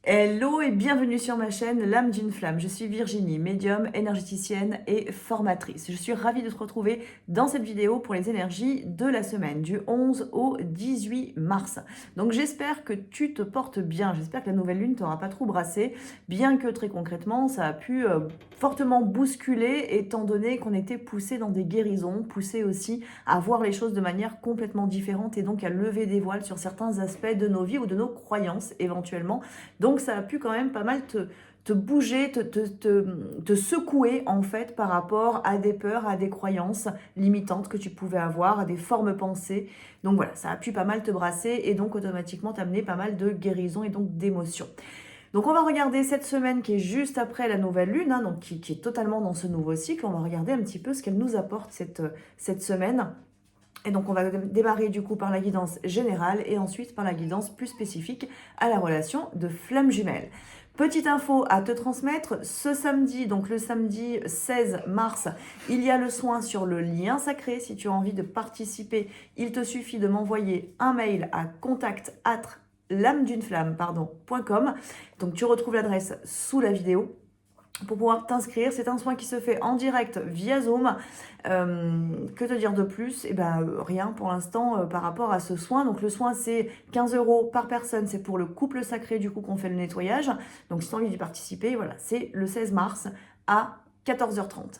Hello et bienvenue sur ma chaîne L'âme d'une flamme. Je suis Virginie, médium, énergéticienne et formatrice. Je suis ravie de te retrouver dans cette vidéo pour les énergies de la semaine du 11 au 18 mars. Donc j'espère que tu te portes bien, j'espère que la nouvelle lune t'aura pas trop brassé, bien que très concrètement ça a pu fortement bousculer étant donné qu'on était poussé dans des guérisons, poussé aussi à voir les choses de manière complètement différente et donc à lever des voiles sur certains aspects de nos vies ou de nos croyances éventuellement. Donc ça a pu quand même pas mal te bouger, te secouer en fait par rapport à des peurs, à des croyances limitantes que tu pouvais avoir, à des formes pensées. Donc voilà, ça a pu pas mal te brasser et donc automatiquement t'amener pas mal de guérison et donc d'émotions. Donc on va regarder cette semaine qui est juste après la nouvelle lune, hein, donc qui est totalement dans ce nouveau cycle. On va regarder un petit peu ce qu'elle nous apporte cette semaine. Et donc on va démarrer du coup par la guidance générale et ensuite par la guidance plus spécifique à la relation de flamme jumelle. Petite info à te transmettre, ce samedi, donc le samedi 16 mars, il y a le soin sur le lien sacré. Si tu as envie de participer, il te suffit de m'envoyer un mail à contact@lameduneflamme.com. Donc tu retrouves l'adresse sous la vidéo pour pouvoir t'inscrire. C'est un soin qui se fait en direct via Zoom. Que te dire de plus? Rien pour l'instant par rapport à ce soin. Donc le soin c'est 15 € par personne, c'est pour le couple sacré du coup qu'on fait le nettoyage. Donc si tu as envie d'y participer, voilà, c'est le 16 mars à 14h30.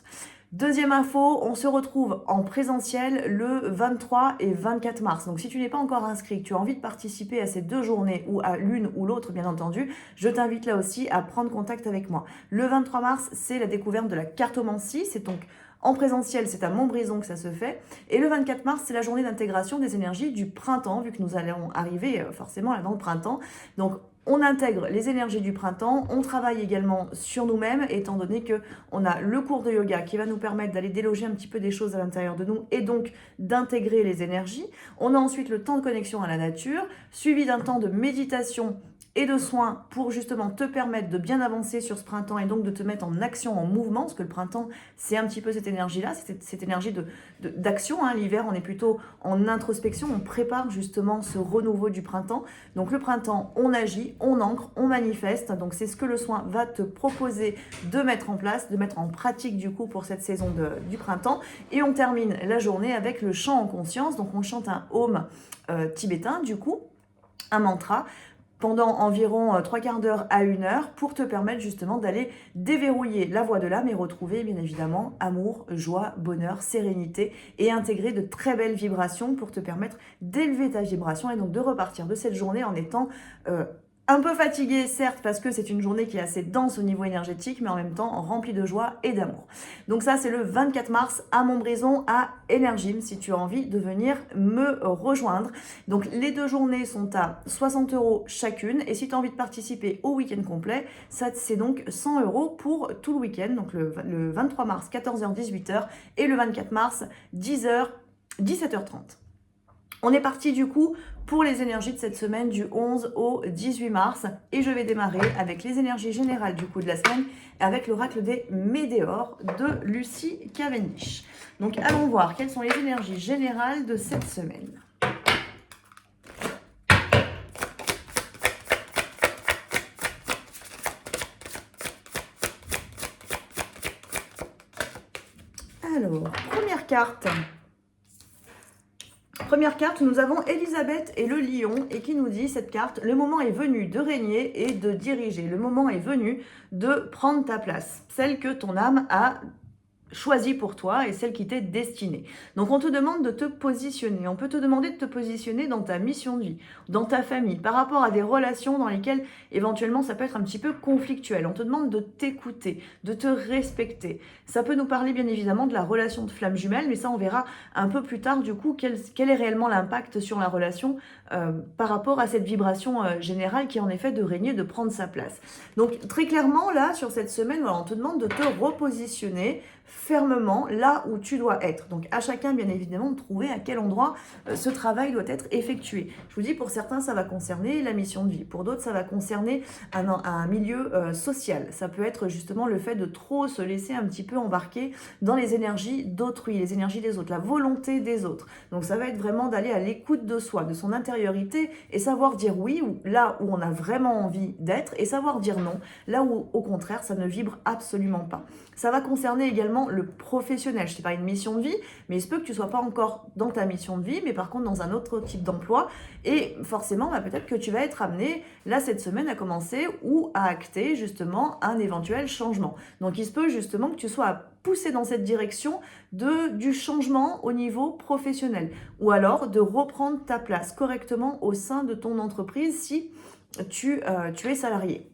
Deuxième info, on se retrouve en présentiel le 23 et 24 mars. Donc si tu n'es pas encore inscrit, que tu as envie de participer à ces deux journées ou à l'une ou l'autre bien entendu, je t'invite là aussi à prendre contact avec moi. Le 23 mars, c'est la découverte de la cartomancie, c'est donc en présentiel, c'est à Montbrison que ça se fait. Et le 24 mars, c'est la journée d'intégration des énergies du printemps, vu que nous allons arriver forcément là dans le printemps. Donc on intègre les énergies du printemps, on travaille également sur nous-mêmes, étant donné qu'on a le cours de yoga qui va nous permettre d'aller déloger un petit peu des choses à l'intérieur de nous et donc d'intégrer les énergies. On a ensuite le temps de connexion à la nature, suivi d'un temps de méditation et de soins pour justement te permettre de bien avancer sur ce printemps et donc de te mettre en action, en mouvement, parce que le printemps, c'est un petit peu cette énergie-là, cette énergie d'action. Hein. L'hiver, on est plutôt en introspection, on prépare justement ce renouveau du printemps. Donc le printemps, on agit, on ancre, on manifeste. Donc c'est ce que le soin va te proposer de mettre en place, de mettre en pratique du coup pour cette saison du printemps. Et on termine la journée avec le chant en conscience. Donc on chante un home tibétain du coup, un mantra, pendant environ 3/4 d'heure à 1 heure pour te permettre justement d'aller déverrouiller la voie de l'âme et retrouver bien évidemment amour, joie, bonheur, sérénité et intégrer de très belles vibrations pour te permettre d'élever ta vibration et donc de repartir de cette journée en étant un peu fatigué, certes, parce que c'est une journée qui est assez dense au niveau énergétique, mais en même temps remplie de joie et d'amour. Donc ça, c'est le 24 mars à Montbrison, à Energim, si tu as envie de venir me rejoindre. Donc les deux journées sont à 60 € chacune, et si tu as envie de participer au week-end complet, ça c'est donc 100 € pour tout le week-end, donc le 23 mars, 14h, 18h, et le 24 mars, 10h, 17h30. On est parti du coup pour les énergies de cette semaine du 11 au 18 mars et je vais démarrer avec les énergies générales du coup de la semaine avec l'oracle des Médéors de Lucie Cavendish. Donc allons voir quelles sont les énergies générales de cette semaine. Alors, première carte. Première carte, nous avons Elisabeth et le lion et qui nous dit cette carte, le moment est venu de régner et de diriger. Le moment est venu de prendre ta place, celle que ton âme a choisie pour toi et celle qui t'est destinée. Donc on te demande de te positionner. On peut te demander de te positionner dans ta mission de vie, dans ta famille, par rapport à des relations dans lesquelles éventuellement ça peut être un petit peu conflictuel. On te demande de t'écouter, de te respecter. Ça peut nous parler bien évidemment de la relation de flamme jumelle, mais ça on verra un peu plus tard du coup quel est réellement l'impact sur la relation par rapport à cette vibration générale qui est en effet de régner, de prendre sa place. Donc très clairement là sur cette semaine, voilà, on te demande de te repositionner fermement là où tu dois être. Donc à chacun bien évidemment de trouver à quel endroit ce travail doit être effectué. Je vous dis, pour certains ça va concerner la mission de vie, pour d'autres ça va concerner un milieu social. Ça peut être justement le fait de trop se laisser un petit peu embarquer dans les énergies d'autrui, les énergies des autres, la volonté des autres. Donc ça va être vraiment d'aller à l'écoute de soi, de son intériorité et savoir dire oui là où on a vraiment envie d'être et savoir dire non là où au contraire ça ne vibre absolument pas. Ça va concerner également le professionnel. Je t'ai parlé de mission de vie, mais il se peut que tu ne sois pas encore dans ta mission de vie, mais par contre dans un autre type d'emploi. Et forcément, peut-être que tu vas être amené, là, cette semaine, à commencer ou à acter justement un éventuel changement. Donc il se peut justement que tu sois poussé dans cette direction du changement au niveau professionnel. Ou alors de reprendre ta place correctement au sein de ton entreprise si tu es salarié.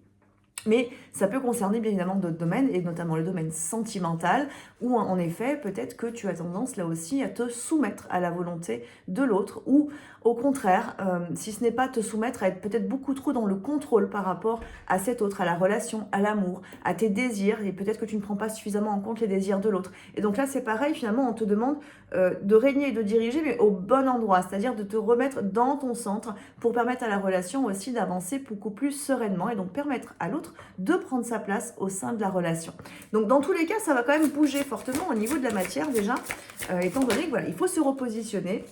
Mais ça peut concerner bien évidemment d'autres domaines, et notamment le domaine sentimental, où en effet, peut-être que tu as tendance là aussi à te soumettre à la volonté de l'autre, ou au contraire, si ce n'est pas te soumettre, à être peut-être beaucoup trop dans le contrôle par rapport à cet autre, à la relation, à l'amour, à tes désirs, et peut-être que tu ne prends pas suffisamment en compte les désirs de l'autre. Et donc là, c'est pareil, finalement, on te demande de régner et de diriger, mais au bon endroit, c'est-à-dire de te remettre dans ton centre pour permettre à la relation aussi d'avancer beaucoup plus sereinement, et donc permettre à l'autre de prendre sa place au sein de la relation. Donc dans tous les cas, ça va quand même bouger fortement au niveau de la matière déjà, étant donné que voilà, il faut se repositionner.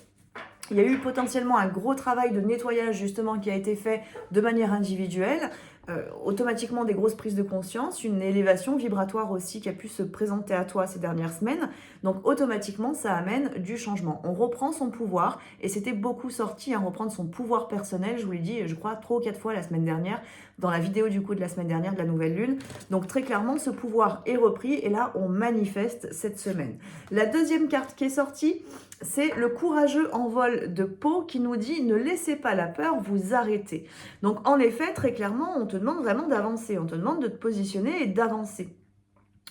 Il y a eu potentiellement un gros travail de nettoyage justement qui a été fait de manière individuelle. Automatiquement des grosses prises de conscience, une élévation vibratoire aussi qui a pu se présenter à toi ces dernières semaines. Donc automatiquement, ça amène du changement. On reprend son pouvoir, et c'était beaucoup sorti, reprendre son pouvoir personnel, je vous l'ai dit, je crois 3 ou 4 fois la semaine dernière, dans la vidéo du coup de la semaine dernière de la nouvelle lune. Donc très clairement, ce pouvoir est repris, et là, on manifeste cette semaine. La deuxième carte qui est sortie, c'est le courageux envol de Pau qui nous dit « Ne laissez pas la peur vous arrêter ». Donc en effet, très clairement, on te demande vraiment d'avancer, on te demande de te positionner et d'avancer.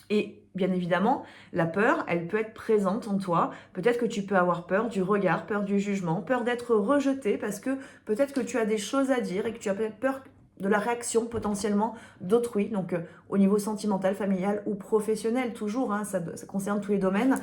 Et bien évidemment, la peur, elle peut être présente en toi. Peut-être que tu peux avoir peur du regard, peur du jugement, peur d'être rejeté parce que peut-être que tu as des choses à dire et que tu as peut-être peur de la réaction potentiellement d'autrui, donc au niveau sentimental, familial ou professionnel, toujours, ça concerne tous les domaines.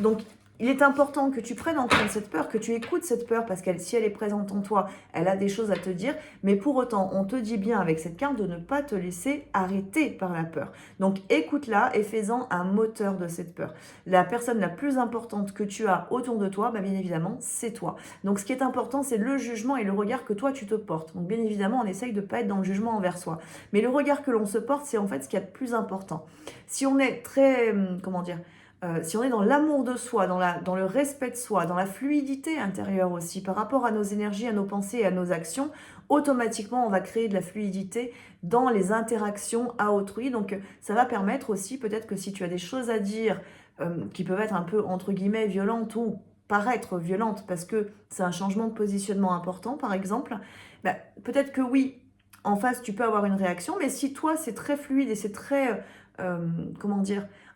Donc il est important que tu prennes en compte cette peur, que tu écoutes cette peur, parce qu'elle, si elle est présente en toi, elle a des choses à te dire, mais pour autant, on te dit bien avec cette carte de ne pas te laisser arrêter par la peur. Donc écoute-la et fais-en un moteur de cette peur. La personne la plus importante que tu as autour de toi, bien évidemment, c'est toi. Donc ce qui est important, c'est le jugement et le regard que toi tu te portes. Donc bien évidemment, on essaye de ne pas être dans le jugement envers soi. Mais le regard que l'on se porte, c'est en fait ce qu'il y a de plus important. Si on est très, si on est dans l'amour de soi, dans le respect de soi, dans la fluidité intérieure aussi, par rapport à nos énergies, à nos pensées et à nos actions, automatiquement, on va créer de la fluidité dans les interactions à autrui. Donc, ça va permettre aussi, peut-être que si tu as des choses à dire qui peuvent être un peu, entre guillemets, violentes ou paraître violentes, parce que c'est un changement de positionnement important, par exemple, peut-être que oui, en face, tu peux avoir une réaction, mais si toi, c'est très fluide et c'est très,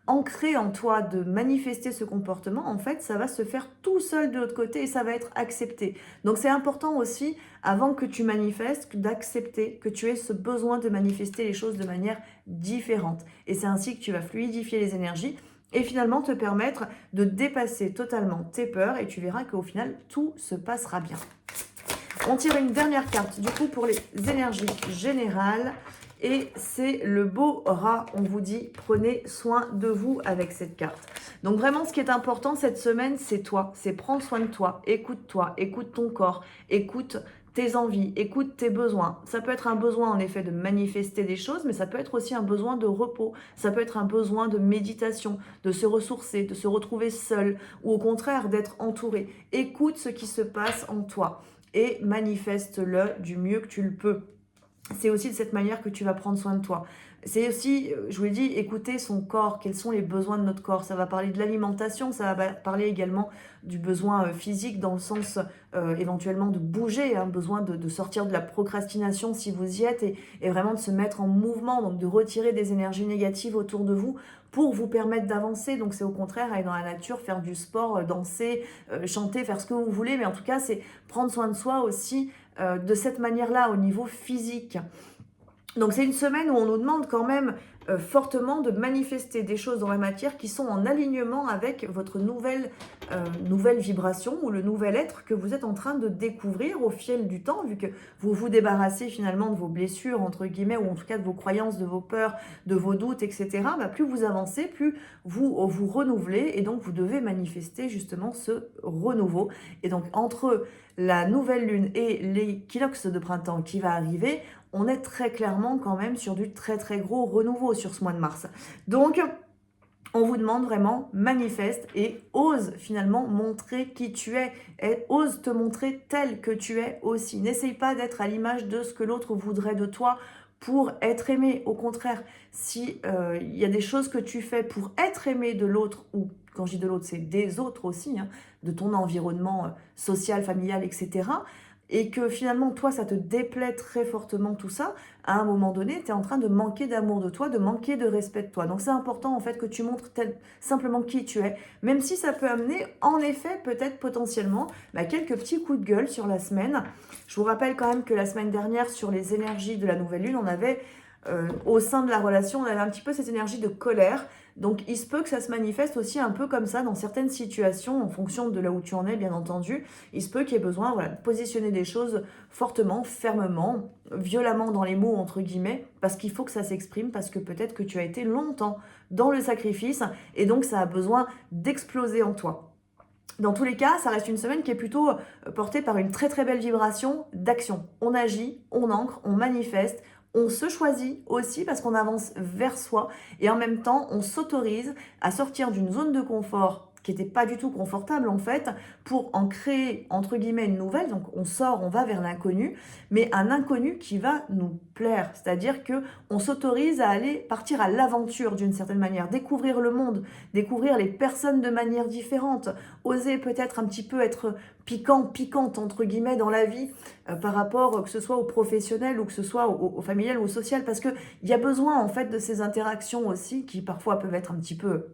ancré en toi de manifester ce comportement, en fait, ça va se faire tout seul de l'autre côté et ça va être accepté. Donc c'est important aussi, avant que tu manifestes, d'accepter que tu aies ce besoin de manifester les choses de manière différente. Et c'est ainsi que tu vas fluidifier les énergies et finalement te permettre de dépasser totalement tes peurs, et tu verras qu'au final, tout se passera bien. On tire une dernière carte, du coup, pour les énergies générales. Et c'est le beau rat. On vous dit, prenez soin de vous avec cette carte. Donc vraiment, ce qui est important cette semaine, c'est toi. C'est prendre soin de toi. Écoute-toi, écoute ton corps, écoute tes envies, écoute tes besoins. Ça peut être un besoin en effet de manifester des choses, mais ça peut être aussi un besoin de repos. Ça peut être un besoin de méditation, de se ressourcer, de se retrouver seul, ou au contraire d'être entouré. Écoute ce qui se passe en toi et manifeste-le du mieux que tu le peux. C'est aussi de cette manière que tu vas prendre soin de toi. C'est aussi, je vous l'ai dit, écouter son corps, quels sont les besoins de notre corps. Ça va parler de l'alimentation, ça va parler également du besoin physique dans le sens éventuellement de bouger, besoin de sortir de la procrastination si vous y êtes et vraiment de se mettre en mouvement, donc de retirer des énergies négatives autour de vous pour vous permettre d'avancer. Donc c'est au contraire aller dans la nature, faire du sport, danser, chanter, faire ce que vous voulez, mais en tout cas c'est prendre soin de soi aussi de cette manière-là au niveau physique. Donc c'est une semaine où on nous demande quand même fortement de manifester des choses dans la matière qui sont en alignement avec votre nouvelle vibration ou le nouvel être que vous êtes en train de découvrir au fil du temps, vu que vous vous débarrassez finalement de vos blessures, entre guillemets, ou en tout cas de vos croyances, de vos peurs, de vos doutes, etc. Bah, plus vous avancez, plus vous renouvelez, et donc vous devez manifester justement ce renouveau. Et donc entre la nouvelle lune et l'équinoxe de printemps qui va arriver, on est très clairement quand même sur du très très gros renouveau sur ce mois de mars. Donc, on vous demande vraiment, manifeste et ose finalement montrer qui tu es, et ose te montrer tel que tu es aussi. N'essaye pas d'être à l'image de ce que l'autre voudrait de toi pour être aimé. Au contraire, si y a des choses que tu fais pour être aimé de l'autre, ou quand je dis de l'autre, c'est des autres aussi, hein, de ton environnement social, familial, etc., et que finalement, toi, ça te déplaît très fortement tout ça, à un moment donné, tu es en train de manquer d'amour de toi, de manquer de respect de toi. Donc c'est important en fait que tu montres simplement qui tu es, même si ça peut amener en effet peut-être potentiellement quelques petits coups de gueule sur la semaine. Je vous rappelle quand même que la semaine dernière, sur les énergies de la nouvelle lune, on avait au sein de la relation, on avait un petit peu cette énergie de colère. Donc il se peut que ça se manifeste aussi un peu comme ça dans certaines situations, en fonction de là où tu en es bien entendu. Il se peut qu'il y ait besoin de positionner des choses fortement, fermement, violemment dans les mots entre guillemets, parce qu'il faut que ça s'exprime, parce que peut-être que tu as été longtemps dans le sacrifice, et donc ça a besoin d'exploser en toi. Dans tous les cas, ça reste une semaine qui est plutôt portée par une très très belle vibration d'action. On agit, on ancre, on manifeste, on se choisit aussi parce qu'on avance vers soi, et en même temps, on s'autorise à sortir d'une zone de confort qui n'était pas du tout confortable en fait, pour en créer entre guillemets une nouvelle. Donc on sort, on va vers l'inconnu, mais un inconnu qui va nous plaire. C'est-à-dire que on s'autorise à aller partir à l'aventure d'une certaine manière, découvrir le monde, découvrir les personnes de manière différente, oser peut-être un petit peu être piquante entre guillemets dans la vie, par rapport que ce soit au professionnel ou que ce soit au familial ou au social, parce qu'il y a besoin en fait de ces interactions aussi qui parfois peuvent être un petit peu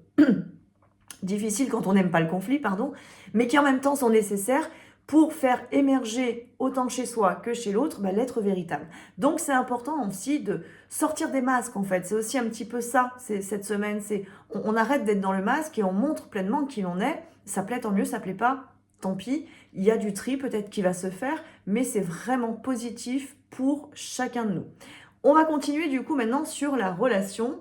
difficiles quand on n'aime pas le conflit, pardon, mais qui en même temps sont nécessaires pour faire émerger autant chez soi que chez l'autre l'être véritable. Donc c'est important aussi de sortir des masques en fait. C'est aussi un petit peu ça, cette semaine, on arrête d'être dans le masque et on montre pleinement qui l'on est. Ça plaît, tant mieux, ça plaît pas, tant pis. Il y a du tri peut-être qui va se faire, mais c'est vraiment positif pour chacun de nous. On va continuer du coup maintenant sur la relation.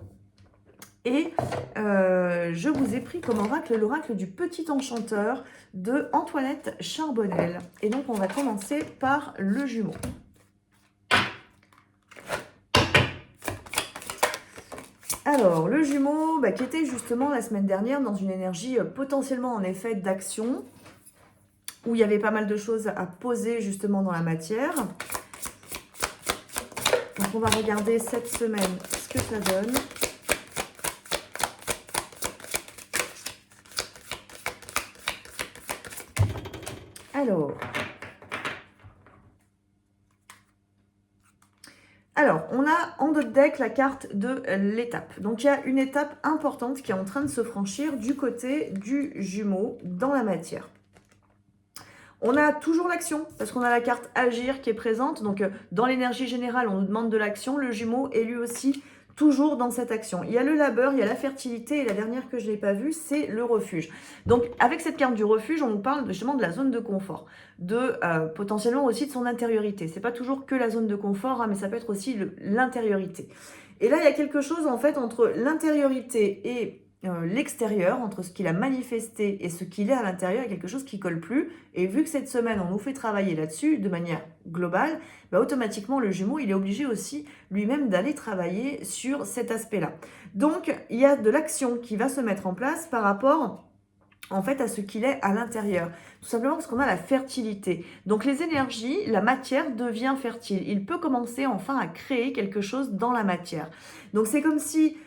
Et je vous ai pris comme oracle l'oracle du petit enchanteur de Antoinette Charbonnel. Et donc on va commencer par le jumeau. Alors, le jumeau qui était justement la semaine dernière dans une énergie potentiellement en effet d'action, où il y avait pas mal de choses à poser justement dans la matière. Donc on va regarder cette semaine ce que ça donne. Alors, on a en dos de deck la carte de l'étape. Donc, il y a une étape importante qui est en train de se franchir du côté du jumeau dans la matière. On a toujours l'action, parce qu'on a la carte agir qui est présente. Donc, dans l'énergie générale, on nous demande de l'action. Le jumeau est lui aussi toujours dans cette action. Il y a le labeur, il y a la fertilité, et la dernière que je n'ai pas vue, c'est le refuge. Donc, avec cette carte du refuge, on nous parle justement de la zone de confort, de potentiellement aussi de son intériorité. C'est pas toujours que la zone de confort, mais ça peut être aussi l'intériorité. Et là, il y a quelque chose en fait entre l'intériorité et l'extérieur, entre ce qu'il a manifesté et ce qu'il est à l'intérieur, il y a quelque chose qui colle plus. Et vu que cette semaine, on nous fait travailler là-dessus de manière globale, automatiquement, le jumeau, il est obligé aussi lui-même d'aller travailler sur cet aspect-là. Donc, il y a de l'action qui va se mettre en place par rapport en fait à ce qu'il est à l'intérieur. Tout simplement parce qu'on a la fertilité. Donc les énergies, la matière devient fertile. Il peut commencer enfin à créer quelque chose dans la matière. Donc c'est comme si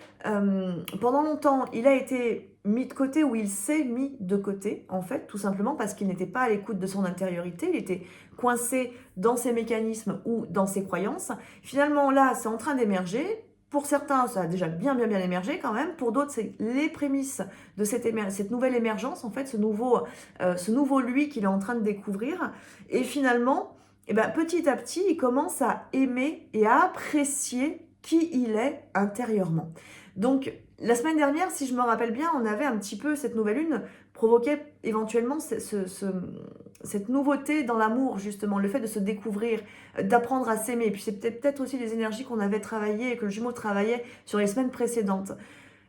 pendant longtemps, il a été mis de côté, ou il s'est mis de côté, en fait, tout simplement parce qu'il n'était pas à l'écoute de son intériorité, il était coincé dans ses mécanismes ou dans ses croyances. Finalement, là, c'est en train d'émerger. Pour certains, ça a déjà bien émergé quand même. Pour d'autres, c'est les prémices de cette nouvelle émergence, en fait, ce nouveau lui qu'il est en train de découvrir. Et finalement, petit à petit, il commence à aimer et à apprécier qui il est intérieurement. Donc, la semaine dernière, si je me rappelle bien, on avait un petit peu, cette nouvelle lune provoquait éventuellement cette nouveauté dans l'amour, justement, le fait de se découvrir, d'apprendre à s'aimer. Et puis c'est peut-être aussi les énergies qu'on avait travaillées et que le jumeau travaillait sur les semaines précédentes.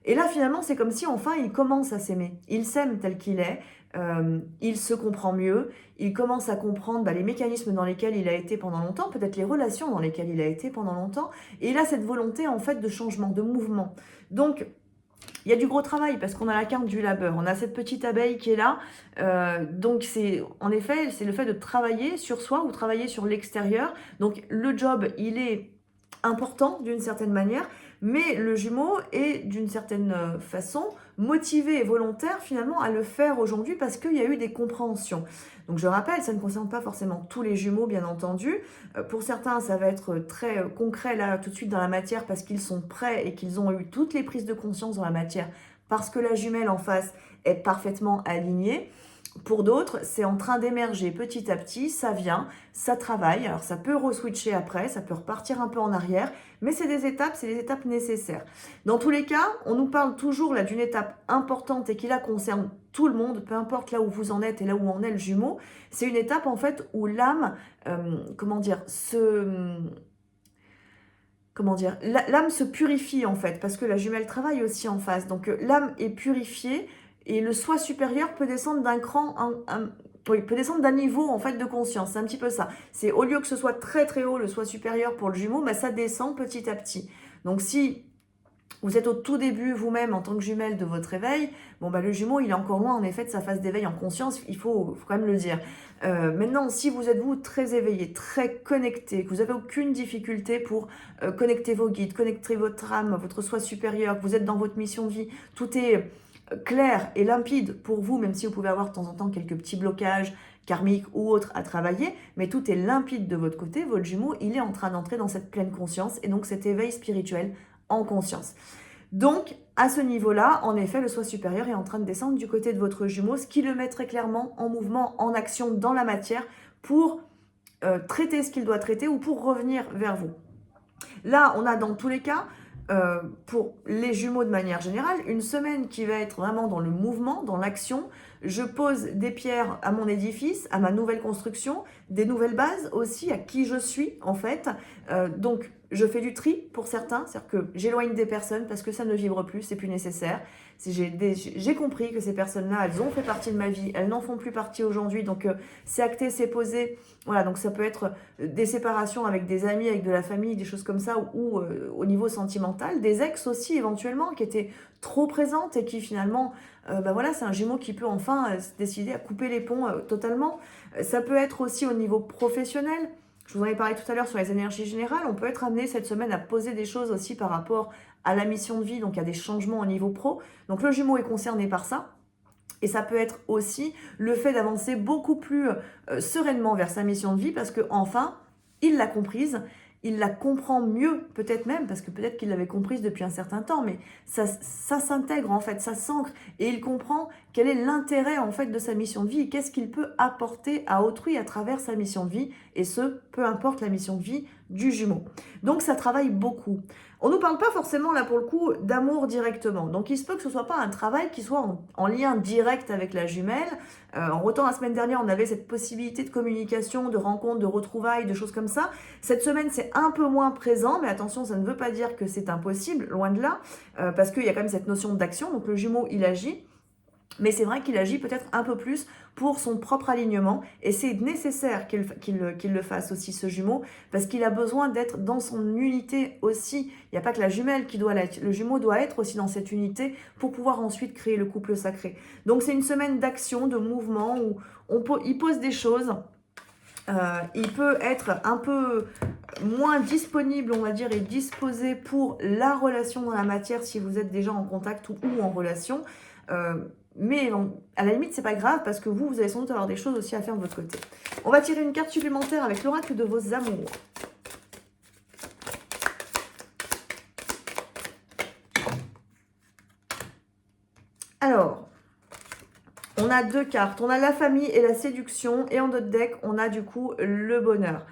Et là, finalement, c'est comme si enfin il commence à s'aimer. Il s'aime tel qu'il est, il se comprend mieux, il commence à comprendre les mécanismes dans lesquels il a été pendant longtemps, peut-être les relations dans lesquelles il a été pendant longtemps, et il a cette volonté en fait de changement, de mouvement. Donc, il y a du gros travail parce qu'on a la carte du labeur, on a cette petite abeille qui est là, donc c'est en effet, c'est le fait de travailler sur soi ou travailler sur l'extérieur. Donc le job, il est important d'une certaine manière, mais le jumeau est d'une certaine façon motivé et volontaire finalement à le faire aujourd'hui parce qu'il y a eu des compréhensions. Donc je rappelle, ça ne concerne pas forcément tous les jumeaux bien entendu. Pour certains, ça va être très concret là tout de suite dans la matière parce qu'ils sont prêts et qu'ils ont eu toutes les prises de conscience dans la matière parce que la jumelle en face est parfaitement alignée. Pour d'autres, c'est en train d'émerger petit à petit, ça vient, ça travaille, alors ça peut re-switcher après, ça peut repartir un peu en arrière, mais c'est des étapes nécessaires. Dans tous les cas, on nous parle toujours là d'une étape importante et qui là concerne tout le monde, peu importe là où vous en êtes et là où en est le jumeau, c'est une étape en fait où l'âme, l'âme se purifie en fait, parce que la jumelle travaille aussi en face. Donc l'âme est purifiée et le soi supérieur peut descendre d'un cran, peut descendre d'un niveau en fait de conscience. C'est un petit peu ça. C'est au lieu que ce soit très très haut le soi supérieur pour le jumeau, ça descend petit à petit. Donc si vous êtes au tout début vous-même en tant que jumelle de votre éveil, le jumeau il est encore loin en effet de sa phase d'éveil en conscience, il faut quand même le dire. Maintenant, si vous êtes vous très éveillé, très connecté, que vous n'avez aucune difficulté pour connecter vos guides, connecter votre âme, votre soi supérieur, que vous êtes dans votre mission de vie, tout est clair et limpide pour vous, même si vous pouvez avoir de temps en temps quelques petits blocages karmiques ou autres à travailler, mais tout est limpide de votre côté, votre jumeau, il est en train d'entrer dans cette pleine conscience et donc cet éveil spirituel en conscience. Donc, à ce niveau-là, en effet, le soi supérieur est en train de descendre du côté de votre jumeau, ce qui le met très clairement en mouvement, en action dans la matière pour traiter ce qu'il doit traiter ou pour revenir vers vous. Là, on a dans tous les cas, pour les jumeaux de manière générale, une semaine qui va être vraiment dans le mouvement, dans l'action. Je pose des pierres à mon édifice, à ma nouvelle construction, des nouvelles bases aussi, à qui je suis en fait. Donc, je fais du tri pour certains, c'est-à-dire que j'éloigne des personnes parce que ça ne vibre plus, c'est plus nécessaire. J'ai compris que ces personnes-là, elles ont fait partie de ma vie, elles n'en font plus partie aujourd'hui, donc c'est acté, c'est posé. Voilà, donc ça peut être des séparations avec des amis, avec de la famille, des choses comme ça, ou au niveau sentimental, des ex aussi éventuellement qui étaient trop présentes et qui finalement, c'est un jumeau qui peut enfin décider à couper les ponts totalement. Ça peut être aussi au niveau professionnel. Je vous en ai parlé tout à l'heure sur les énergies générales. On peut être amené cette semaine à poser des choses aussi par rapport à la mission de vie, donc à des changements au niveau pro. Donc le jumeau est concerné par ça. Et ça peut être aussi le fait d'avancer beaucoup plus sereinement vers sa mission de vie parce qu'enfin, il l'a comprise, il la comprend mieux peut-être même, parce que peut-être qu'il l'avait comprise depuis un certain temps, mais ça s'intègre en fait, ça s'ancre et il comprend quel est l'intérêt en fait de sa mission de vie et qu'est-ce qu'il peut apporter à autrui à travers sa mission de vie et ce, peu importe la mission de vie du jumeau. Donc ça travaille beaucoup. On ne nous parle pas forcément là pour le coup d'amour directement. Donc il se peut que ce ne soit pas un travail qui soit en lien direct avec la jumelle. En autant la semaine dernière on avait cette possibilité de communication, de rencontres, de retrouvailles, de choses comme ça. Cette semaine c'est un peu moins présent, mais attention ça ne veut pas dire que c'est impossible, loin de là, parce qu'il y a quand même cette notion d'action. Donc le jumeau il agit. Mais c'est vrai qu'il agit peut-être un peu plus pour son propre alignement et c'est nécessaire qu'il le fasse aussi ce jumeau parce qu'il a besoin d'être dans son unité aussi. Il n'y a pas que la jumelle qui doit l'être, le jumeau doit être aussi dans cette unité pour pouvoir ensuite créer le couple sacré. Donc c'est une semaine d'action, de mouvement où il pose des choses. Il peut être un peu moins disponible, on va dire, et disposé pour la relation dans la matière si vous êtes déjà en contact ou en relation. Mais à la limite, c'est pas grave parce que vous allez sans doute avoir des choses aussi à faire de votre côté. On va tirer une carte supplémentaire avec l'oracle de vos amours. Alors, on a deux cartes. On a la famille et la séduction. Et en d'autres decks, on a du coup le bonheur.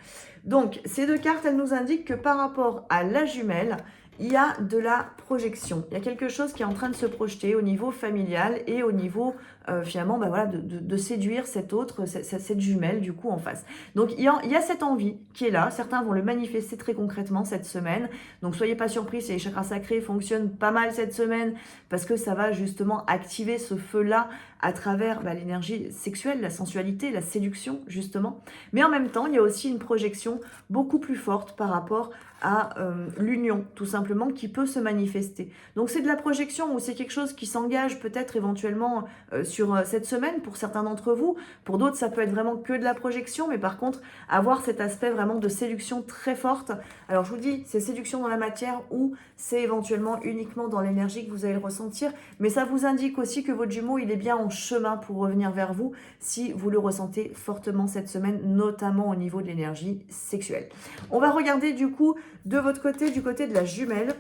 Donc, ces deux cartes, elles nous indiquent que par rapport à la jumelle, il y a de la projection. Il y a quelque chose qui est en train de se projeter au niveau familial et au niveau, finalement, bah voilà, de séduire cette autre, cette jumelle, du coup, en face. Donc, il y a cette envie qui est là. Certains vont le manifester très concrètement cette semaine. Donc, soyez pas surpris si les chakras sacrés fonctionnent pas mal cette semaine parce que ça va justement activer ce feu-là à travers l'énergie sexuelle, la sensualité, la séduction, justement. Mais en même temps, il y a aussi une projection beaucoup plus forte par rapport à l'union, tout simplement, qui peut se manifester. Donc c'est de la projection ou c'est quelque chose qui s'engage peut-être éventuellement sur cette semaine pour certains d'entre vous. Pour d'autres, ça peut être vraiment que de la projection, mais par contre, avoir cet aspect vraiment de séduction très forte. Alors je vous dis, c'est séduction dans la matière ou c'est éventuellement uniquement dans l'énergie que vous allez le ressentir, mais ça vous indique aussi que votre jumeau, il est bien en chemin pour revenir vers vous si vous le ressentez fortement cette semaine, notamment au niveau de l'énergie sexuelle. On va regarder du coup de votre côté, du côté de la jumelle,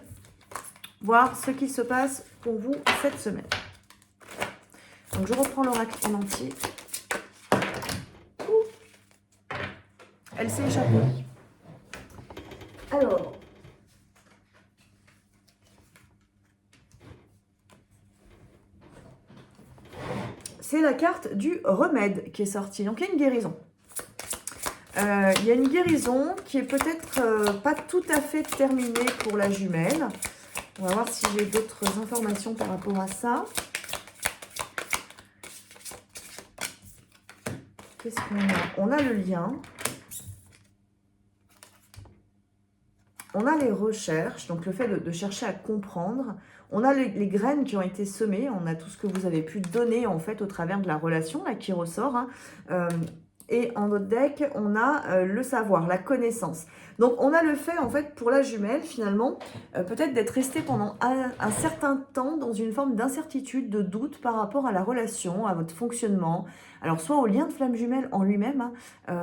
voir ce qui se passe pour vous cette semaine. Donc je reprends l'oracle en entier. Elle s'est échappée. Alors, c'est la carte du remède qui est sortie. Donc il y a une guérison. Il y a une guérison qui est peut-être pas tout à fait terminée pour la jumelle. On va voir si j'ai d'autres informations par rapport à ça. Qu'est-ce qu'on a? On a le lien. On a les recherches, donc le fait de chercher à comprendre. On a les graines qui ont été semées. On a tout ce que vous avez pu donner en fait au travers de la relation là, qui ressort. Et en notre deck, on a le savoir, la connaissance. Donc, on a le fait, en fait, pour la jumelle, finalement, peut-être d'être resté pendant un certain temps dans une forme d'incertitude, de doute par rapport à la relation, à votre fonctionnement. Alors, soit au lien de flamme jumelle en lui-même,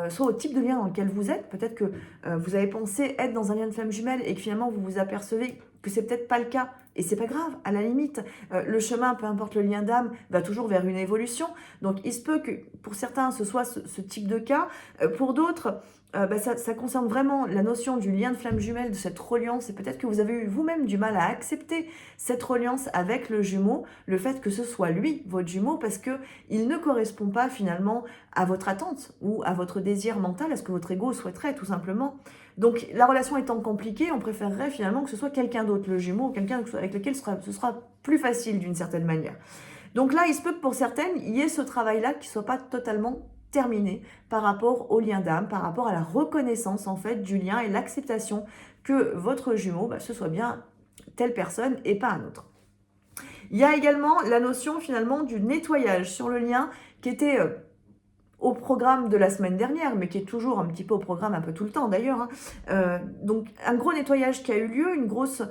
soit au type de lien dans lequel vous êtes. Peut-être que vous avez pensé être dans un lien de flamme jumelle et que finalement, vous vous apercevez que c'est peut-être pas le cas. Et c'est pas grave, à la limite, le chemin, peu importe le lien d'âme, va toujours vers une évolution. Donc il se peut que pour certains ce soit ce type de cas, pour d'autres ça concerne vraiment la notion du lien de flamme jumelle, de cette reliance, et peut-être que vous avez eu vous-même du mal à accepter cette reliance avec le jumeau, le fait que ce soit lui, votre jumeau, parce qu'il ne correspond pas finalement à votre attente ou à votre désir mental, à ce que votre ego souhaiterait tout simplement. Donc la relation étant compliquée, on préférerait finalement que ce soit quelqu'un d'autre, le jumeau, quelqu'un avec lequel ce sera plus facile d'une certaine manière. Donc là, il se peut que pour certaines, il y ait ce travail-là qui ne soit pas totalement terminé par rapport au lien d'âme, par rapport à la reconnaissance en fait du lien et l'acceptation que votre jumeau, ce soit bien telle personne et pas un autre. Il y a également la notion finalement du nettoyage sur le lien qui était au programme de la semaine dernière, mais qui est toujours un petit peu au programme un peu tout le temps d'ailleurs. Donc un gros nettoyage qui a eu lieu, une grosse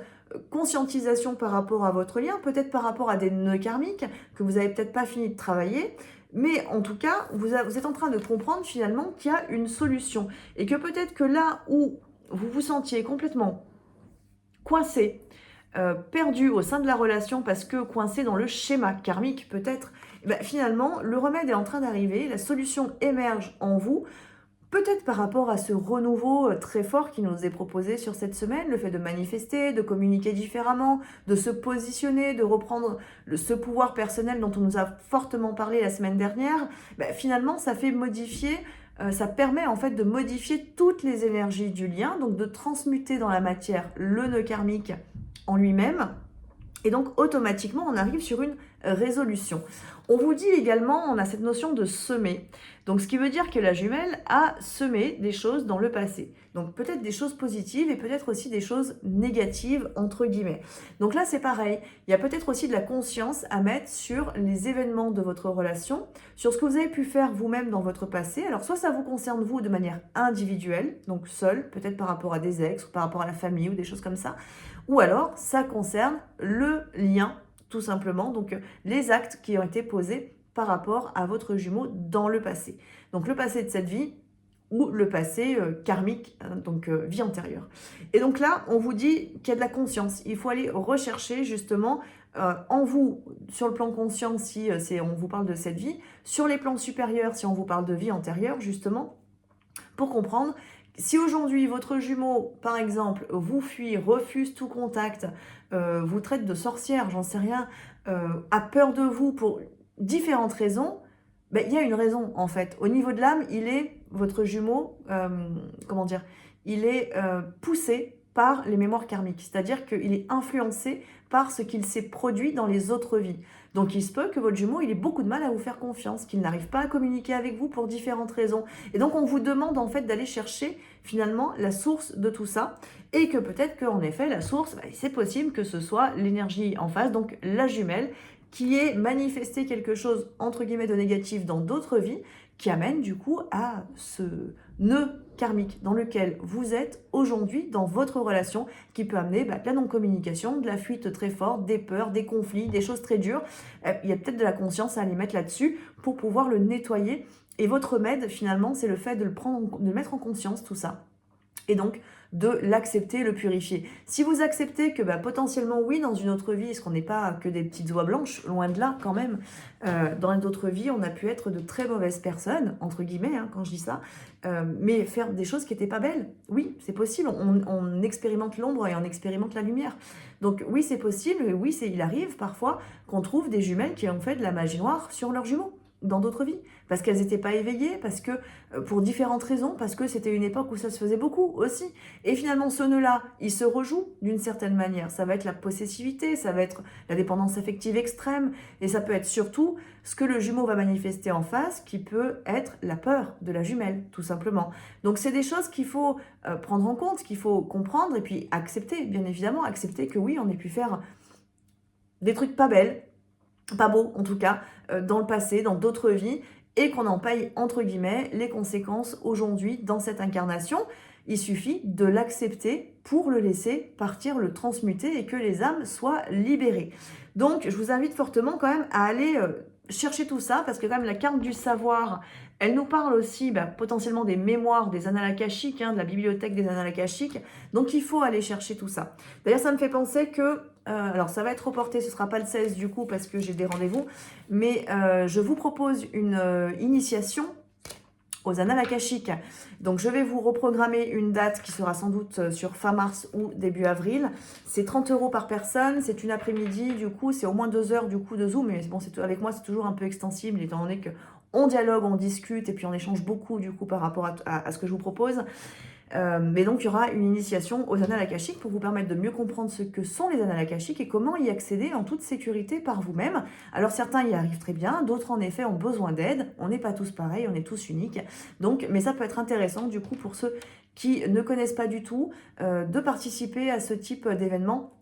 conscientisation par rapport à votre lien, peut-être par rapport à des nœuds karmiques que vous n'avez peut-être pas fini de travailler, mais en tout cas, vous êtes en train de comprendre finalement qu'il y a une solution et que peut-être que là où vous vous sentiez complètement coincé, perdu au sein de la relation parce que coincé dans le schéma karmique peut-être, finalement, le remède est en train d'arriver, la solution émerge en vous. Peut-être par rapport à ce renouveau très fort qui nous est proposé sur cette semaine, le fait de manifester, de communiquer différemment, de se positionner, de reprendre ce pouvoir personnel dont on nous a fortement parlé la semaine dernière, finalement ça fait modifier, ça permet en fait de modifier toutes les énergies du lien, donc de transmuter dans la matière le nœud karmique en lui-même. Et donc, automatiquement, on arrive sur une résolution. On vous dit également, on a cette notion de semer. Donc, ce qui veut dire que la jumelle a semé des choses dans le passé. Donc, peut-être des choses positives et peut-être aussi des choses négatives, entre guillemets. Donc là, c'est pareil. Il y a peut-être aussi de la conscience à mettre sur les événements de votre relation, sur ce que vous avez pu faire vous-même dans votre passé. Alors, soit ça vous concerne vous de manière individuelle, donc seul, peut-être par rapport à des ex, ou par rapport à la famille ou des choses comme ça. Ou alors, ça concerne le lien, tout simplement, donc les actes qui ont été posés par rapport à votre jumeau dans le passé. Donc le passé de cette vie ou le passé karmique, donc vie antérieure. Et donc là, on vous dit qu'il y a de la conscience. Il faut aller rechercher justement en vous, sur le plan conscient, si on vous parle de cette vie, sur les plans supérieurs, si on vous parle de vie antérieure, justement, pour comprendre Si aujourd'hui votre jumeau, par exemple, vous fuit, refuse tout contact, vous traite de sorcière, j'en sais rien, a peur de vous pour différentes raisons, ben, il y a une raison en fait. Au niveau de l'âme, votre jumeau, comment dire, il est poussé par les mémoires karmiques, c'est-à-dire qu'il est influencé par ce qu'il s'est produit dans les autres vies. Donc il se peut que votre jumeau, il ait beaucoup de mal à vous faire confiance, qu'il n'arrive pas à communiquer avec vous pour différentes raisons. Et donc on vous demande en fait d'aller chercher finalement la source de tout ça, et que peut-être qu'en effet la source, bah, c'est possible que ce soit l'énergie en face, donc la jumelle, qui ait manifesté quelque chose entre guillemets de négatif dans d'autres vies, qui amène du coup à ce nœud karmique dans lequel vous êtes aujourd'hui dans votre relation, qui peut amener de la non-communication, de la fuite très forte, des peurs, des conflits, des choses très dures. Il y a peut-être de la conscience à aller mettre là-dessus pour pouvoir le nettoyer. Et votre remède, finalement, c'est le fait de le mettre en conscience, tout ça. Et donc, de l'accepter, le purifier. Si vous acceptez que potentiellement, oui, dans une autre vie, parce qu'on n'est pas que des petites oies blanches, loin de là quand même, dans d'autres vies, on a pu être de très mauvaises personnes, entre guillemets, hein, quand je dis ça, mais faire des choses qui n'étaient pas belles. Oui, c'est possible, on expérimente l'ombre et on expérimente la lumière. Donc oui, c'est possible, et oui, il arrive parfois qu'on trouve des jumelles qui ont fait de la magie noire sur leurs jumeaux dans d'autres vies, parce qu'elles n'étaient pas éveillées, parce que pour différentes raisons, parce que c'était une époque où ça se faisait beaucoup aussi. Et finalement, ce nœud-là, il se rejoue d'une certaine manière. Ça va être la possessivité, ça va être la dépendance affective extrême, et ça peut être surtout ce que le jumeau va manifester en face, qui peut être la peur de la jumelle, tout simplement. Donc c'est des choses qu'il faut prendre en compte, qu'il faut comprendre, et puis accepter, bien évidemment, accepter que oui, on ait pu faire des trucs pas belles, pas beau en tout cas, dans le passé, dans d'autres vies, et qu'on en paye entre guillemets les conséquences aujourd'hui dans cette incarnation. Il suffit de l'accepter pour le laisser partir, le transmuter et que les âmes soient libérées. Donc je vous invite fortement quand même à aller chercher tout ça, parce que quand même la carte du savoir, elle nous parle aussi potentiellement des mémoires, des annales akashiques, de la bibliothèque des annales akashiques. Donc il faut aller chercher tout ça. D'ailleurs, ça me fait penser que, alors ça va être reporté, ce ne sera pas le 16 du coup parce que j'ai des rendez-vous, mais je vous propose une initiation aux annales akashiques. Donc je vais vous reprogrammer une date qui sera sans doute sur fin mars ou début avril. C'est 30 € par personne, c'est une après-midi, du coup c'est au moins 2 heures du coup de Zoom, mais bon, avec moi c'est toujours un peu extensible étant donné que on dialogue, on discute et puis on échange beaucoup du coup par rapport à ce que je vous propose. Mais donc il y aura une initiation aux annales akashiques pour vous permettre de mieux comprendre ce que sont les annales akashiques et comment y accéder en toute sécurité par vous-même. Alors certains y arrivent très bien, d'autres en effet ont besoin d'aide. On n'est pas tous pareils, on est tous uniques. Donc, mais ça peut être intéressant du coup pour ceux qui ne connaissent pas du tout de participer à ce type d'événement,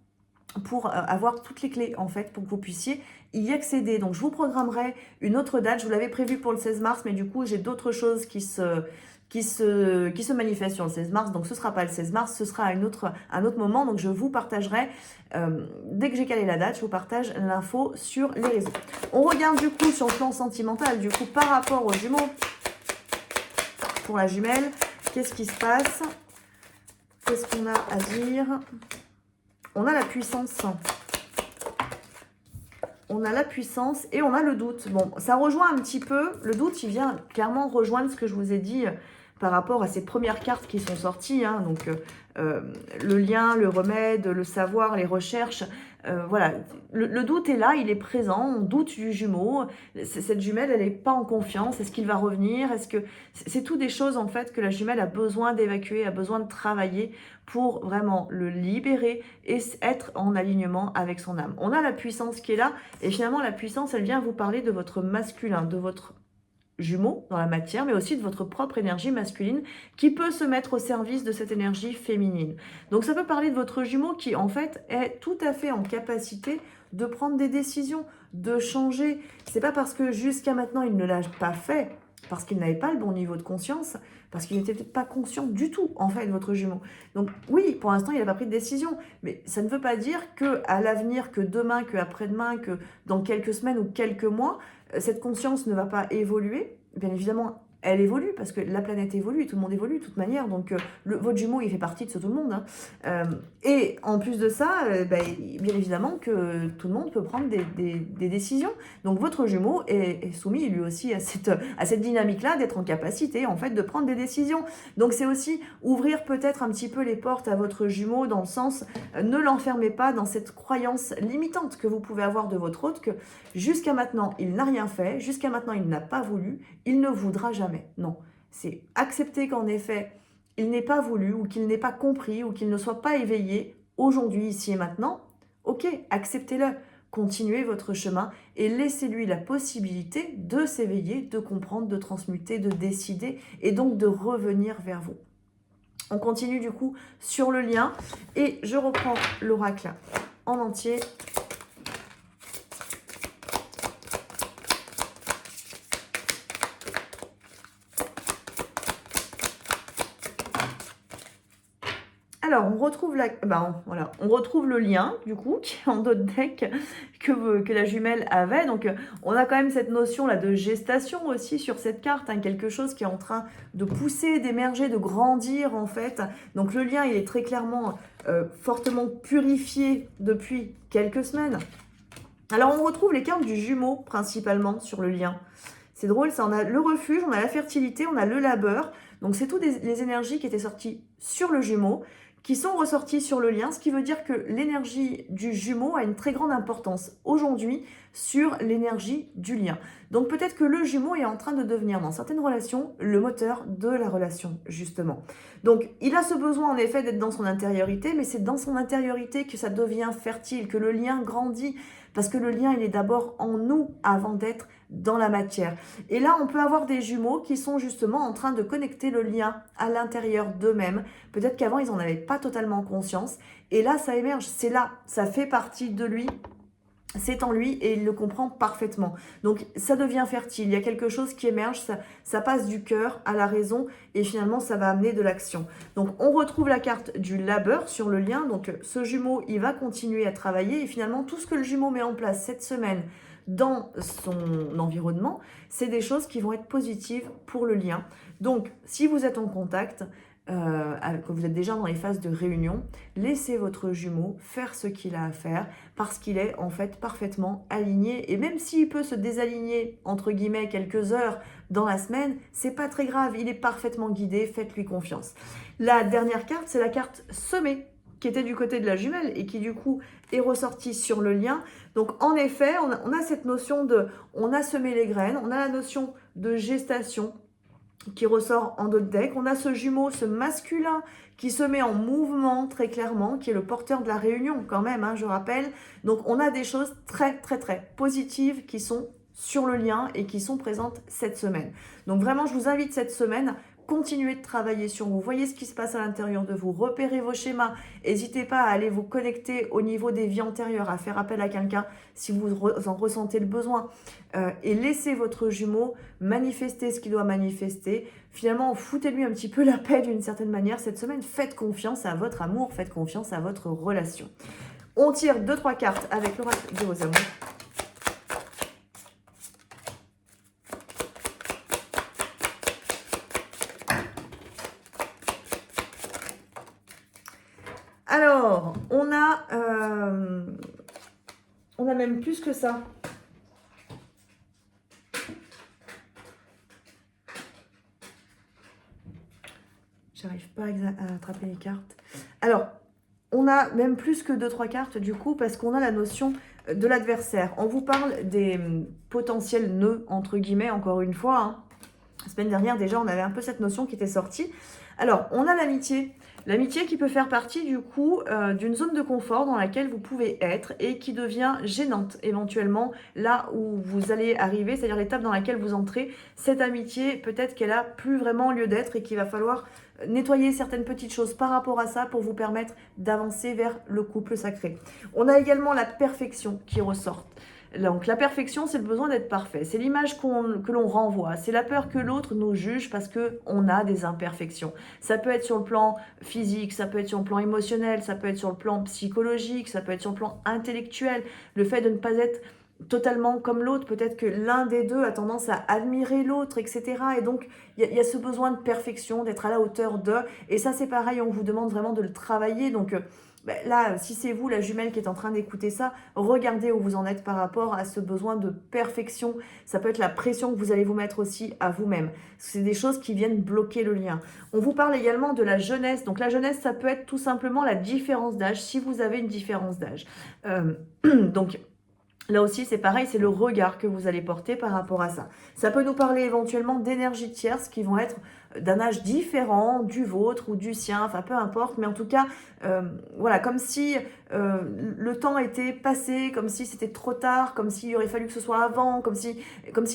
pour avoir toutes les clés en fait, pour que vous puissiez y accéder. Donc je vous programmerai une autre date, je vous l'avais prévu pour le 16 mars, mais du coup j'ai d'autres choses qui se manifestent sur le 16 mars, donc ce ne sera pas le 16 mars, ce sera un autre moment, donc je vous partagerai, dès que j'ai calé la date, je vous partage l'info sur les réseaux. On regarde du coup sur le plan sentimental, du coup par rapport aux jumeaux, pour la jumelle, qu'est-ce qui se passe? Qu'est-ce qu'on a à dire? On a la puissance. On a la puissance et on a le doute. Bon, ça rejoint un petit peu, le doute, il vient clairement rejoindre ce que je vous ai dit par rapport à ces premières cartes qui sont sorties. Donc, le lien, le remède, le savoir, les recherches. Voilà, le doute est là, il est présent, on doute du jumeau. Cette jumelle, elle n'est pas en confiance. Est-ce qu'il va revenir? C'est tout des choses en fait que la jumelle a besoin d'évacuer, a besoin de travailler pour vraiment le libérer et être en alignement avec son âme. On a la puissance qui est là, et finalement la puissance, elle vient vous parler de votre masculin, de votre jumeau dans la matière, mais aussi de votre propre énergie masculine qui peut se mettre au service de cette énergie féminine. Donc ça peut parler de votre jumeau qui en fait est tout à fait en capacité de prendre des décisions, de changer. C'est pas parce que jusqu'à maintenant il ne l'a pas fait, parce qu'il n'avait pas le bon niveau de conscience, parce qu'il n'était peut-être pas conscient du tout, en fait, votre jumeau. Donc oui, pour l'instant, il n'a pas pris de décision, mais ça ne veut pas dire qu'à l'avenir, que demain, qu'après-demain, que dans quelques semaines ou quelques mois, cette conscience ne va pas évoluer. Bien évidemment, elle évolue, parce que la planète évolue, tout le monde évolue de toute manière, donc votre jumeau, il fait partie de ce tout le monde. Hein. Et en plus de ça, bien évidemment que tout le monde peut prendre des décisions. Donc votre jumeau est soumis lui aussi à cette dynamique-là d'être en capacité en fait de prendre des décisions. Donc c'est aussi ouvrir peut-être un petit peu les portes à votre jumeau dans le sens, ne l'enfermez pas dans cette croyance limitante que vous pouvez avoir de votre hôte, que jusqu'à maintenant il n'a rien fait, jusqu'à maintenant il n'a pas voulu, il ne voudra jamais. Non, c'est accepter qu'en effet il n'est pas voulu ou qu'il n'ait pas compris ou qu'il ne soit pas éveillé aujourd'hui, ici et maintenant. Ok, acceptez-le. Continuez votre chemin et laissez-lui la possibilité de s'éveiller, de comprendre, de transmuter, de décider et donc de revenir vers vous. On continue du coup sur le lien et je reprends l'oracle en entier. Alors, on retrouve, on retrouve le lien, du coup, qui est en d'autres decks que la jumelle avait. Donc, on a quand même cette notion-là de gestation aussi sur cette carte, hein, quelque chose qui est en train de pousser, d'émerger, de grandir, en fait. Donc, le lien, il est très clairement, fortement purifié depuis quelques semaines. Alors, on retrouve les cartes du jumeau, principalement, sur le lien. C'est drôle, ça, on a le refuge, on a la fertilité, on a le labeur. Donc, c'est toutes les énergies qui étaient sorties sur le jumeau, qui sont ressorties sur le lien, ce qui veut dire que l'énergie du jumeau a une très grande importance aujourd'hui sur l'énergie du lien. Donc peut-être que le jumeau est en train de devenir, dans certaines relations, le moteur de la relation, justement. Donc il a ce besoin en effet d'être dans son intériorité, mais c'est dans son intériorité que ça devient fertile, que le lien grandit, parce que le lien, il est d'abord en nous avant d'être dans la matière. Et là, on peut avoir des jumeaux qui sont justement en train de connecter le lien à l'intérieur d'eux-mêmes. Peut-être qu'avant, ils n'en avaient pas totalement conscience. Et là, ça émerge. C'est là. Ça fait partie de lui. C'est en lui et il le comprend parfaitement. Donc, ça devient fertile. Il y a quelque chose qui émerge. Ça passe du cœur à la raison et finalement, ça va amener de l'action. Donc, on retrouve la carte du labeur sur le lien. Donc, ce jumeau, il va continuer à travailler et finalement, tout ce que le jumeau met en place cette semaine dans son environnement, c'est des choses qui vont être positives pour le lien. Donc, si vous êtes en contact, que vous êtes déjà dans les phases de réunion, laissez votre jumeau faire ce qu'il a à faire parce qu'il est en fait parfaitement aligné. Et même s'il peut se désaligner, entre guillemets, quelques heures dans la semaine, c'est pas très grave, il est parfaitement guidé, faites-lui confiance. La dernière carte, c'est la carte semée, qui était du côté de la jumelle et qui du coup est ressortie sur le lien. Donc en effet, on a cette notion de, on a semé les graines, on a la notion de gestation qui ressort en d'autres decks, on a ce jumeau, ce masculin qui se met en mouvement très clairement, qui est le porteur de la réunion quand même, hein, je rappelle. Donc on a des choses très très très positives qui sont sur le lien et qui sont présentes cette semaine. Donc vraiment, je vous invite cette semaine, continuez de travailler sur vous, voyez ce qui se passe à l'intérieur de vous, repérez vos schémas, n'hésitez pas à aller vous connecter au niveau des vies antérieures, à faire appel à quelqu'un si vous en ressentez le besoin, et laissez votre jumeau manifester ce qu'il doit manifester. Finalement, foutez-lui un petit peu la paix d'une certaine manière cette semaine, faites confiance à votre amour, faites confiance à votre relation. On tire 2-3 cartes avec l'oracle de vos amours. Alors, on a même plus que ça. J'arrive pas à attraper les cartes. Alors, on a même plus que 2-3 cartes du coup, parce qu'on a la notion de l'adversaire. On vous parle des potentiels nœuds, entre guillemets, encore une fois. Hein. La semaine dernière, déjà, on avait un peu cette notion qui était sortie. Alors, on a l'amitié. L'amitié qui peut faire partie du coup d'une zone de confort dans laquelle vous pouvez être et qui devient gênante éventuellement là où vous allez arriver, c'est-à-dire l'étape dans laquelle vous entrez. Cette amitié, peut-être qu'elle a plus vraiment lieu d'être et qu'il va falloir nettoyer certaines petites choses par rapport à ça pour vous permettre d'avancer vers le couple sacré. On a également la perfection qui ressort. Donc la perfection, c'est le besoin d'être parfait. C'est l'image que l'on renvoie. C'est la peur que l'autre nous juge parce qu'on a des imperfections. Ça peut être sur le plan physique, ça peut être sur le plan émotionnel, ça peut être sur le plan psychologique, ça peut être sur le plan intellectuel. Le fait de ne pas être totalement comme l'autre. Peut-être que l'un des deux a tendance à admirer l'autre, etc. Et donc, il y a ce besoin de perfection, d'être à la hauteur de. Et ça, c'est pareil, on vous demande vraiment de le travailler. Donc, là, si c'est vous, la jumelle qui est en train d'écouter ça, regardez où vous en êtes par rapport à ce besoin de perfection. Ça peut être la pression que vous allez vous mettre aussi à vous-même. C'est des choses qui viennent bloquer le lien. On vous parle également de la jeunesse. Donc la jeunesse, ça peut être tout simplement la différence d'âge, si vous avez une différence d'âge. Donc là aussi, c'est pareil, c'est le regard que vous allez porter par rapport à ça. Ça peut nous parler éventuellement d'énergies tierces qui vont être d'un âge différent du vôtre ou du sien, enfin peu importe, mais en tout cas, voilà, comme si le temps était passé, comme si c'était trop tard, comme s'il aurait fallu que ce soit avant, comme s'il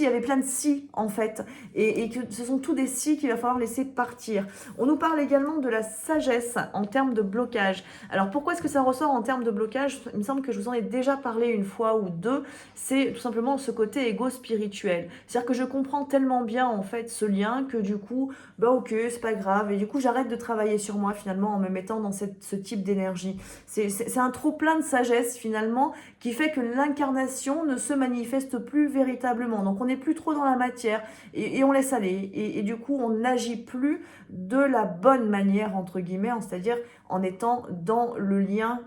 y avait plein de si en fait, et que ce sont tous des si qu'il va falloir laisser partir. On nous parle également de la sagesse en termes de blocage. Alors pourquoi est-ce que ça ressort en termes de blocage? Il me semble que je vous en ai déjà parlé une fois ou deux, c'est tout simplement ce côté égo-spirituel. C'est-à-dire que je comprends tellement bien en fait ce lien que du coup, bah ok, c'est pas grave, et du coup j'arrête de travailler sur moi finalement en me mettant dans ce type d'énergie. C'est un trop plein de sagesse finalement qui fait que l'incarnation ne se manifeste plus véritablement. Donc on n'est plus trop dans la matière et on laisse aller. Et du coup on n'agit plus de la bonne manière entre guillemets, c'est-à-dire en étant dans le lien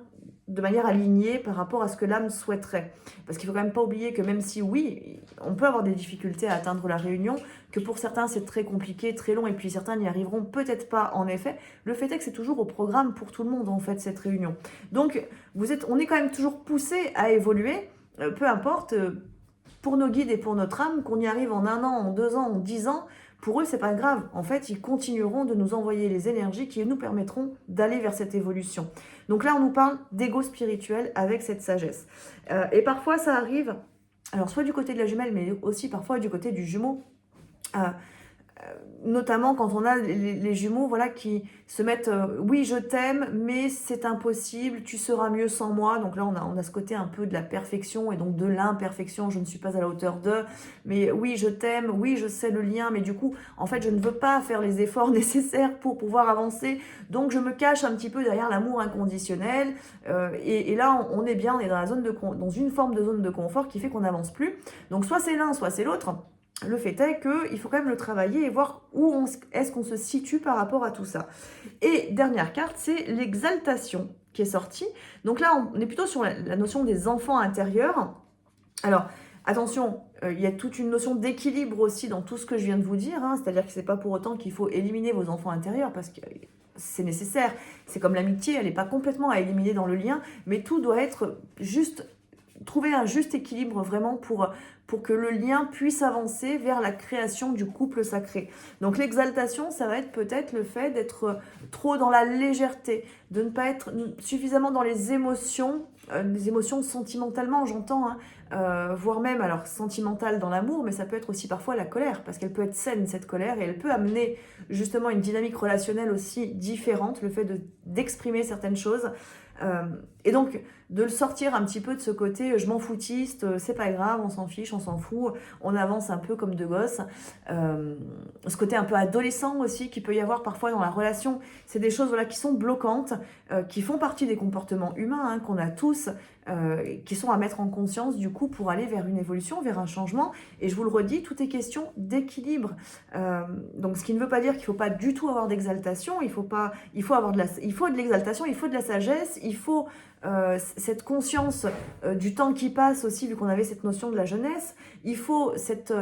de manière alignée par rapport à ce que l'âme souhaiterait. Parce qu'il ne faut quand même pas oublier que même si oui, on peut avoir des difficultés à atteindre la réunion, que pour certains c'est très compliqué, très long, et puis certains n'y arriveront peut-être pas en effet, le fait est que c'est toujours au programme pour tout le monde en fait cette réunion. Donc on est quand même toujours poussé à évoluer, peu importe, pour nos guides et pour notre âme, qu'on y arrive en 1 an, en 2 ans, en 10 ans, pour eux, c'est pas grave. En fait, ils continueront de nous envoyer les énergies qui nous permettront d'aller vers cette évolution. Donc là, on nous parle d'ego spirituel avec cette sagesse. Et parfois, ça arrive, alors soit du côté de la jumelle, mais aussi parfois du côté du jumeau. Notamment quand on a les jumeaux voilà, qui se mettent oui je t'aime mais c'est impossible, tu seras mieux sans moi. Donc là on a ce côté un peu de la perfection et donc de l'imperfection, je ne suis pas à la hauteur de, mais oui je t'aime, oui je sais le lien, mais du coup en fait je ne veux pas faire les efforts nécessaires pour pouvoir avancer, donc je me cache un petit peu derrière l'amour inconditionnel, et là on est bien, on est dans une forme de zone de confort qui fait qu'on n'avance plus. Donc soit c'est l'un soit c'est l'autre. Le fait est qu'il faut quand même le travailler et voir où est-ce qu'on se situe par rapport à tout ça. Et dernière carte, c'est l'exaltation qui est sortie. Donc là, on est plutôt sur la notion des enfants intérieurs. Alors, attention, il y a toute une notion d'équilibre aussi dans tout ce que je viens de vous dire. C'est-à-dire que ce n'est pas pour autant qu'il faut éliminer vos enfants intérieurs parce que c'est nécessaire. C'est comme l'amitié, elle n'est pas complètement à éliminer dans le lien, mais tout doit être juste, trouver un juste équilibre vraiment pour que le lien puisse avancer vers la création du couple sacré. Donc l'exaltation, ça va être peut-être le fait d'être trop dans la légèreté, de ne pas être suffisamment dans les émotions sentimentalement, j'entends, voire même, alors sentimentale dans l'amour, mais ça peut être aussi parfois la colère, parce qu'elle peut être saine, cette colère, et elle peut amener justement une dynamique relationnelle aussi différente, le fait d'exprimer certaines choses. Et donc, de le sortir un petit peu de ce côté je m'en foutiste, c'est pas grave, on s'en fiche, on s'en fout, on avance un peu comme deux gosses. Ce côté un peu adolescent aussi qui peut y avoir parfois dans la relation, c'est des choses voilà, qui sont bloquantes, qui font partie des comportements humains qu'on a tous, qui sont à mettre en conscience du coup pour aller vers une évolution, vers un changement. Et je vous le redis, tout est question d'équilibre. Donc ce qui ne veut pas dire qu'il ne faut pas du tout avoir d'exaltation, il faut de l'exaltation, il faut de la sagesse, il faut cette conscience du temps qui passe aussi, vu qu'on avait cette notion de la jeunesse, il faut cette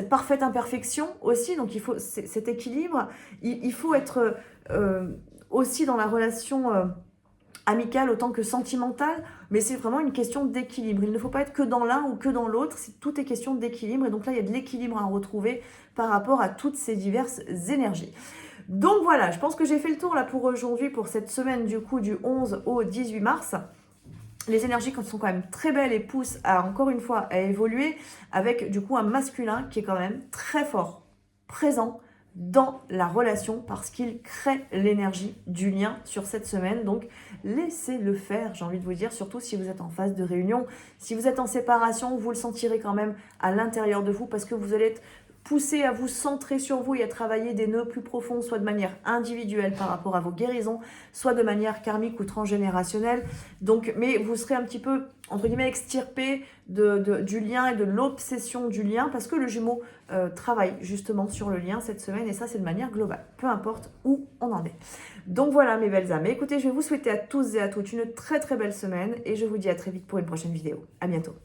parfaite imperfection aussi, donc il faut cet équilibre, il faut être aussi dans la relation amicale autant que sentimentale, mais c'est vraiment une question d'équilibre. Il ne faut pas être que dans l'un ou que dans l'autre, tout est question d'équilibre, et donc là il y a de l'équilibre à retrouver par rapport à toutes ces diverses énergies. Donc voilà, je pense que j'ai fait le tour là pour aujourd'hui, pour cette semaine du coup du 11 au 18 mars. Les énergies sont quand même très belles et poussent encore une fois à évoluer avec du coup un masculin qui est quand même très fort, présent dans la relation parce qu'il crée l'énergie du lien sur cette semaine. Donc laissez-le faire, j'ai envie de vous dire, surtout si vous êtes en phase de réunion. Si vous êtes en séparation, vous le sentirez quand même à l'intérieur de vous parce que vous allez être pousser à vous centrer sur vous et à travailler des nœuds plus profonds, soit de manière individuelle par rapport à vos guérisons, soit de manière karmique ou transgénérationnelle. Donc, mais vous serez un petit peu, entre guillemets, extirpé du lien et de l'obsession du lien, parce que le Gémeaux travaille justement sur le lien cette semaine, et ça c'est de manière globale, peu importe où on en est. Donc voilà mes belles âmes. Écoutez, je vais vous souhaiter à tous et à toutes une très très belle semaine, et je vous dis à très vite pour une prochaine vidéo. À bientôt.